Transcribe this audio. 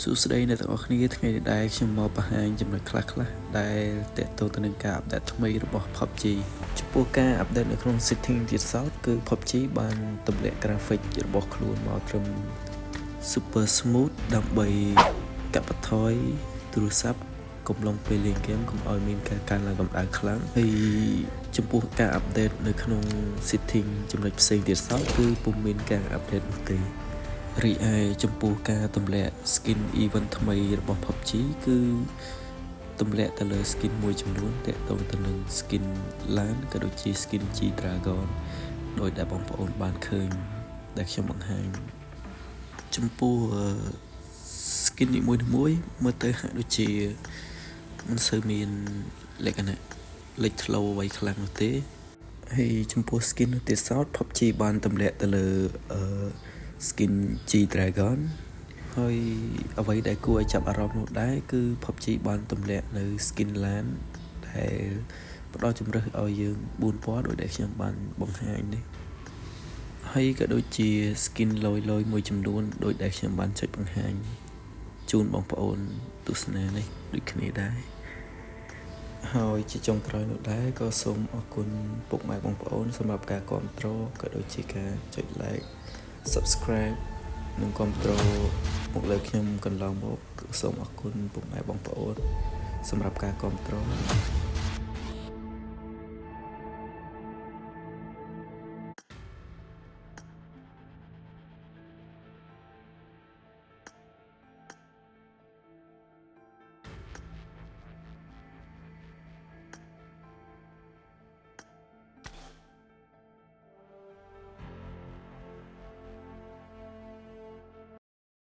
សួស្តីអ្នកទាំងអស់គ្នាថ្ងៃនេះដែរខ្ញុំមកបង្ហាញចំណុចខ្លះៗដែលតេតទៅនឹងការអាប់ដេតថ្មីរបស់ PUBG ចំពោះការអាប់ដេតនៅក្នុង setting ទៀតសោតគឺ PUBG បានទម្លាក់ graphic របស់ខ្លួនមកត្រឹម super smooth ដើម្បីកាត់បន្ថយទូរស័ព្ទកំឡុងពេលលេងហ្គេមកុំឲ្យមានការកើនឡើងកម្ដៅខ្លាំងហើយចំពោះការអាប់ដេតនៅក្នុង setting ចំណុចផ្សេងទៀតសោតគឺពុំមានការអាប់ដេតនោះទេរីឯចំពោះការទម្លាក់ skin event ថ្មីរបស់ PUBG គឺទម្លាក់ទៅលើ skin មួយចំនួនទាក់ទងទៅនឹង skin LAN ក៏ដូចជា skin G Dragon ដោយដែលបងប្អូនបានឃើញដែលខ្ញុំបង្ហាញចំពោះ skin នីមួយៗមើលទៅហាក់ដូចជាមិនសូវមានលក្ខណៈលេចធ្លោអ្វីខ្លាំងនោះទេហើយចំពោះ skin នោះទៀតសោត PUBG បានទម្លាក់ទៅលើ skin G Dragon ហើយអ្វីដែលគួរឲ្យចាប់អារម្មណ៍នោះដែរគឺ PUBG បានទម្លាក់នៅ skin LAN ដែលផ្ដល់ជម្រើសឲ្យយើង4ពណ៌ដោយដែលខ្ញុំបានបង្ហាញនេះហើយក៏ដូចជា skin លយមួយចំនួនដោយដែលខ្ញុំបានចុចបង្ហាញជូនបងប្អូនទស្សនានេះដូចគ្នាដែរហើយជាចុងក្រោយនោះដែរក៏សូមអរគុណពុកម៉ែបងប្អូនសម្រាប់ការគាំទ្រក៏ដូចជាការចុច like subscribe និងគាំទ្រមកលើខ្ញុំកន្លងមកសូមអរគុណពុកម៉ែបងប្អូនសម្រាប់ការគាំទ្រ